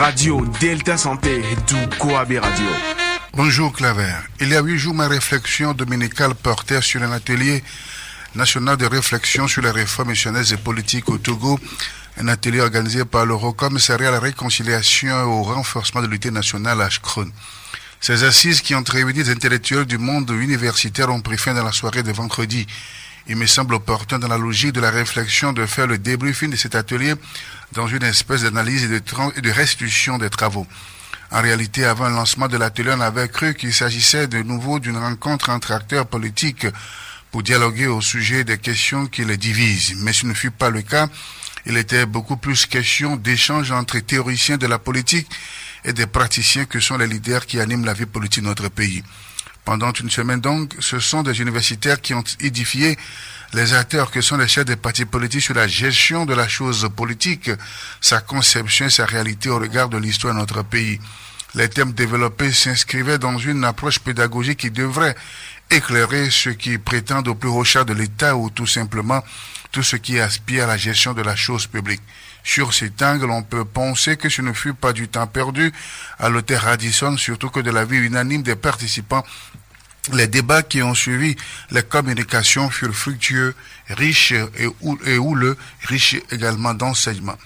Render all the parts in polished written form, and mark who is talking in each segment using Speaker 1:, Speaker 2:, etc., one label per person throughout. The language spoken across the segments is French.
Speaker 1: Radio Delta Santé du Koabe Radio.
Speaker 2: Bonjour Claver. Il y a 8 jours, ma réflexion dominicale portait sur un atelier national de réflexion sur les réformes missionnaires et politiques au Togo, un atelier organisé par le Haut Commissariat à la réconciliation et au renforcement de l'unité nationale à Ashkron. Ces assises qui ont réuni des intellectuels du monde universitaire ont pris fin dans la soirée de vendredi. Il me semble opportun dans la logique de la réflexion de faire le débriefing de cet atelier dans une espèce d'analyse et de restitution des travaux. En réalité, avant le lancement de l'atelier, on avait cru qu'il s'agissait de nouveau d'une rencontre entre acteurs politiques pour dialoguer au sujet des questions qui les divisent. Mais ce ne fut pas le cas. Il était beaucoup plus question d'échanges entre théoriciens de la politique et des praticiens que sont les leaders qui animent la vie politique de notre pays. Pendant une semaine donc, ce sont des universitaires qui ont édifié les acteurs que sont les chefs des partis politiques sur la gestion de la chose politique, sa conception et sa réalité au regard de l'histoire de notre pays. Les thèmes développés s'inscrivaient dans une approche pédagogique qui devrait éclairer ceux qui prétendent au plus haut chef de l'État ou tout simplement tout ce qui aspire à la gestion de la chose publique. Sur cet angle, on peut penser que ce ne fut pas du temps perdu à l'auteur Radisson, surtout que de l'avis unanime des participants, les débats qui ont suivi les communications furent fructueux, riches et houleux, riches également d'enseignements.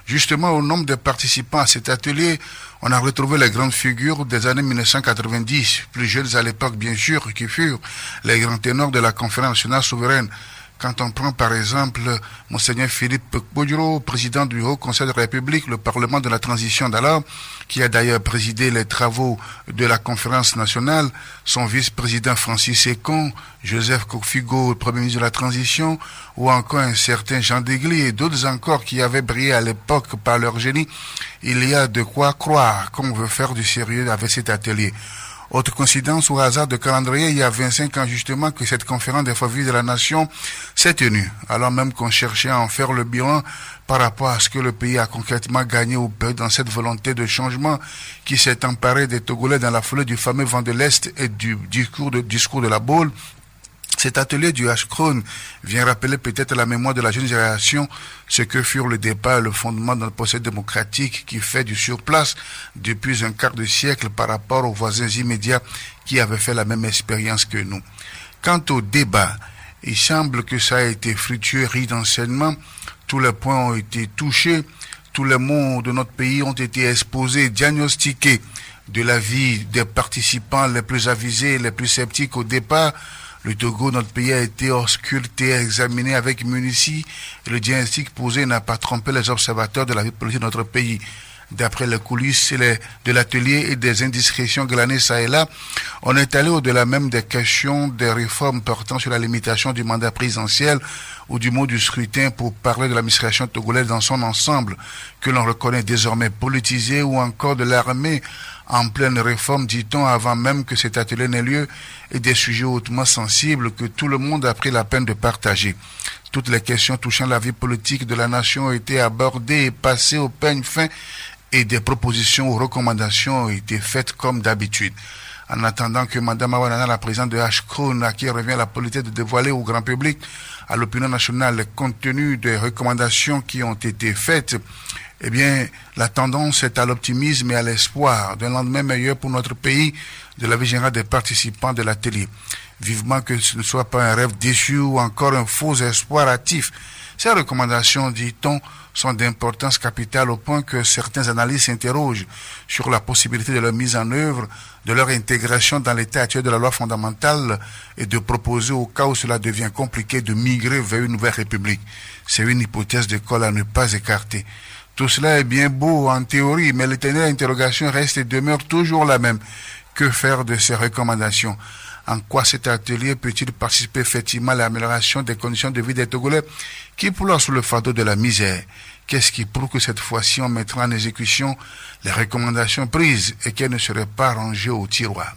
Speaker 2: Justement, au nombre de participants à cet atelier, on a retrouvé les grandes figures des années 1990, plus jeunes à l'époque bien sûr, qui furent les grands ténors de la Conférence nationale souveraine. Quand on prend par exemple Monseigneur Philippe Kpodjoro, président du Haut Conseil de la République, le Parlement de la Transition d'alors, qui a d'ailleurs présidé les travaux de la Conférence nationale, son vice-président Francis Ekon, Joseph Kofigo, Premier ministre de la Transition, ou encore un certain Jean Degli et d'autres encore qui avaient brillé à l'époque par leur génie, il y a de quoi croire qu'on veut faire du sérieux avec cet atelier. Autre coïncidence ou hasard de calendrier, il y a 25 ans justement que cette conférence des faveurs de la nation s'est tenue, alors même qu'on cherchait à en faire le bilan par rapport à ce que le pays a concrètement gagné ou perdu dans cette volonté de changement qui s'est emparée des Togolais dans la foulée du fameux vent de l'Est et du discours de la Baule. Cet atelier du Ashkron vient rappeler peut-être à la mémoire de la jeune génération ce que furent le départ et le fondement de notre processus démocratique qui fait du surplace depuis un quart de siècle par rapport aux voisins immédiats qui avaient fait la même expérience que nous. Quant au débat, il semble que ça a été fructueux, riche d'enseignements, tous les points ont été touchés, tous les mots de notre pays ont été exposés, diagnostiqués de la vie des participants les plus avisés et les plus sceptiques au départ. Le Togo, notre pays, a été ausculté, examiné avec minutie et le diagnostic posé n'a pas trompé les observateurs de la vie politique de notre pays. D'après les coulisses de l'atelier et des indiscrétions glanées ça et là, on est allé au-delà même des questions des réformes portant sur la limitation du mandat présidentiel ou du mot du scrutin pour parler de l'administration togolaise dans son ensemble, que l'on reconnaît désormais politisée, ou encore de l'armée en pleine réforme, dit-on, avant même que cet atelier n'ait lieu, et des sujets hautement sensibles que tout le monde a pris la peine de partager. Toutes les questions touchant la vie politique de la nation ont été abordées et passées au peigne fin, et des propositions ou recommandations ont été faites comme d'habitude. En attendant que Mme Awanana, la présidente de Ashkron, à qui revient la politesse de dévoiler au grand public, à l'opinion nationale, les contenus des recommandations qui ont été faites, eh bien, la tendance est à l'optimisme et à l'espoir d'un lendemain meilleur pour notre pays, de la vie générale des participants de l'atelier. Vivement que ce ne soit pas un rêve déçu ou encore un faux espoir hâtif. Ces recommandations, dit-on, sont d'importance capitale au point que certains analystes s'interrogent sur la possibilité de leur mise en œuvre, de leur intégration dans l'état actuel de la loi fondamentale et de proposer, au cas où cela devient compliqué, de migrer vers une nouvelle république. C'est une hypothèse de colle à ne pas écarter. Tout cela est bien beau en théorie, mais l'éternelle interrogation reste et demeure toujours la même. Que faire de ces recommandations? En quoi cet atelier peut-il participer effectivement à l'amélioration des conditions de vie des Togolais qui pleurent sous le fardeau de la misère? Qu'est-ce qui prouve que cette fois-ci on mettra en exécution les recommandations prises et qu'elles ne seraient pas rangées au tiroir?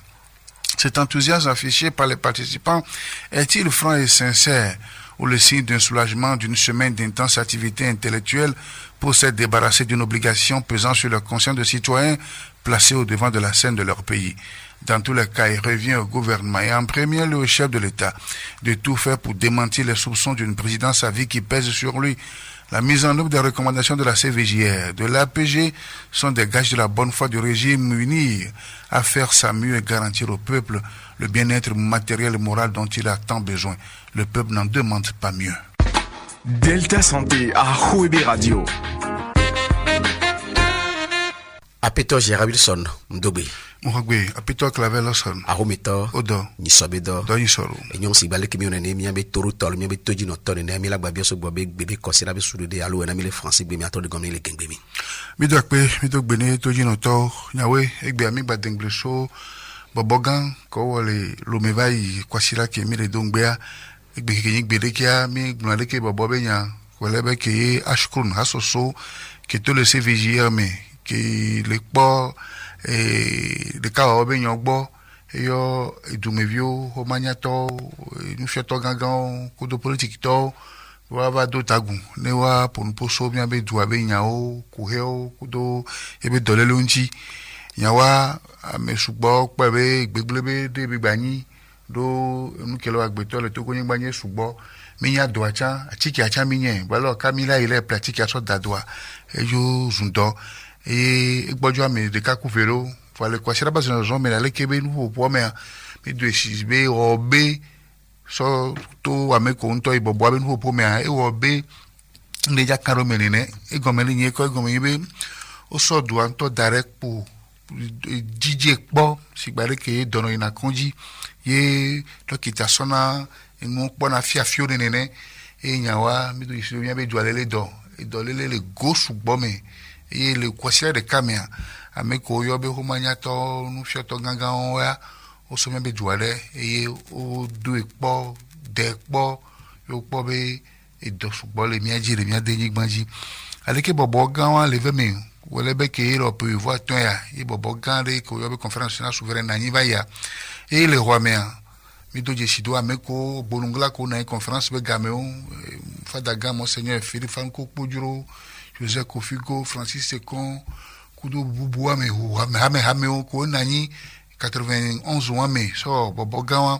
Speaker 2: Cet enthousiasme affiché par les participants est-il franc et sincère ou le signe d'un soulagement d'une semaine d'intense activité intellectuelle pour se débarrasser d'une obligation pesant sur le conscience de citoyens placés au devant de la scène de leur pays? Dans tous les cas, il revient au gouvernement et en premier lieu au chef de l'État de tout faire pour démentir les soupçons d'une présidence à vie qui pèse sur lui. La mise en œuvre des recommandations de la CVJR, de l'APG sont des gages de la bonne foi du régime uni à faire sa mieux et garantir au peuple le bien-être matériel et moral dont il a tant besoin. Le peuple n'en demande pas mieux.
Speaker 1: Delta Santé à Huebe Radio.
Speaker 3: Apeto Gérard Wilson, Mdobe.
Speaker 2: Mouhagwe, apito clavel oson.
Speaker 3: Arometo,
Speaker 2: Odo.
Speaker 3: Nisobedo.
Speaker 2: Do yisoro.
Speaker 3: Enyon si bale kimi onene mi ambe toru tol mi ambe toji no tol ne mi la gba bioso gbo bebe kosira be surude alo na mi le français gbe mi ato de gomne le gengbe mi.
Speaker 2: Mi do akpe, mi do gbene toji no to, nyawe, egbe ami gba dengle so, bobogan, ko wole lomevai kwasira ke mi le dongbea, egbe kenyi gbede kia, mi gnale ke bobobe nya, kwelebe ke ashkrun hasoso, ke to le CVJR me, ke le kpo de ka obe nyogbo yo idumevio homaniato nufiato gangan kodo politique to wa va do tagun ne wa ponu poso mi abe du abe nyao kuheo kodo ebe dolele unchi nyawa ame sugbo pebe igbeglebe de bigbani do nukelo agbeto le to konyin gbanye sugbo mi nya do acha achiki acha mi yen wala kamila ile pratique aso dadwa eyo zundo gbojo ame de kakuvero fale kwasira bazo zo me la kebe nu po me mi do esizbe obe so to ame ko nto ibobo abe nu po me e obe le ja karo menene e gomeli nye ko gomebe o so do anto direct po jije po sigbare ke dono ina konji ye dokita sona inu po na fiafio nene e nyawa mi do isiro mi abe do alele do e do lele le go sugbo me et le kwasira de kamea ameko yobe homanya to nu fioto gangan wa o so me be duale e o do epo de epo yo po be e do sugbo le mi ajire mi adenyi gbanji aleke bobo gan wa leve me wole be ke Europe voir ton ya e bobo gan de ko yobe conférence nationale souveraine na ni va ya e le roi mea mi do je sido ameko bolungla ko na conférence be gameo fada gan monseigneur Philippe Franco Pujuro Joseph Kofigo, Francis Sekon, Kudo Bubu ame hame ko nani 91 ame so bobogawa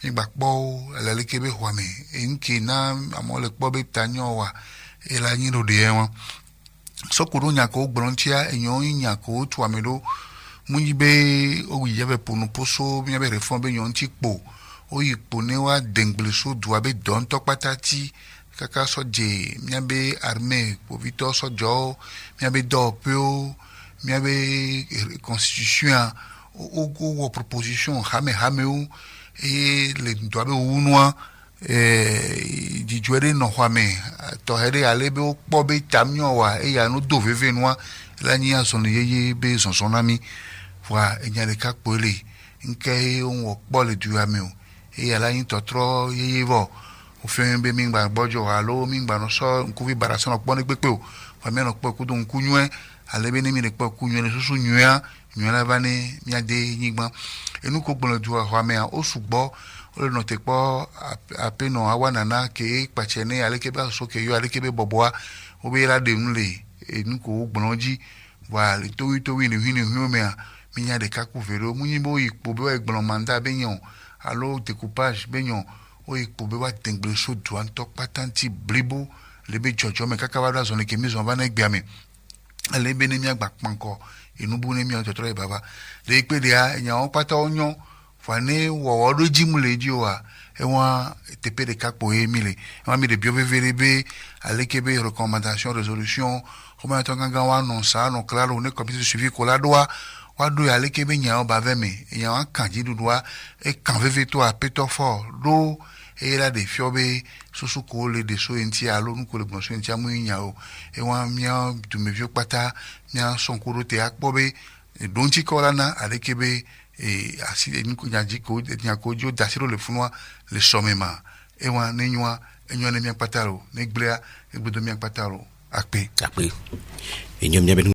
Speaker 2: mi bakpo la lekebe hwame enki na amole kpo be tanyo wa ela nyiro de enwa so kuro nya ko gbrontia enyo nya ko tu amelo munyibe owi yabe ponu poso mi yabe reform be nyon tikpo oyipo ne wa dengle so duwa be don to patati kaka soje miabe armée povito sojo miabe dopio miabe constitution o proposition hame et le doabe unwa di juere no hwame to here alebe o pobe tamnyo wa e ya no do veve noa la nya son yeye be son ami wa enya le kakpole nke o po le du ame o e ya la yin totro yeye vo ofin be mingba bojo alo mingba no so nkuvi baraso no poni pepe o fa me no po kudo nkunwe alebe ni mi ne po kunwe ne susu nwea nwela bani mi ade nyigba enu ko gbon du ahwa me o sugbo o le no te po apeno awanana ke pachene aleke ba so ke yo aleke be boboa o be ra de nle enu ko gbonji wa le to wi ni hini me mi nya de kakuvero munyibo ipo be wa gbon manda be yan alo découpage be yan o ikpo be wa tengle so duan tok patanti blibo lebe jojo me kakawada zone ke mi zon ba na egbiame lebe ni mi agba panko inubu ni mi o totoro baba le pe de a eyan o pata onyon fane wo do jimule ji o wa e won tepe de kakpo e mi le won mi de bio veverebe alekebe recommandation résolution o ma to gangan wa non sa non claro ne comité de suivi ko la doa wa do alekebe nya o ba veme eyan kan ji dudua e kan veve to a peto fort do era de fiobe susu ko le de so enti alo nu ko le gbon so enti amu nya o e wan mia tu me vio pata mia son ko te akpobe donti ko lana alekebe asi ni ko nya jiko nya ko jo dasiro le funwa le somema e wan nenwa enyo ne mia pataro ne gbrea e gbodo mia pataro akpe
Speaker 3: enyom nyabe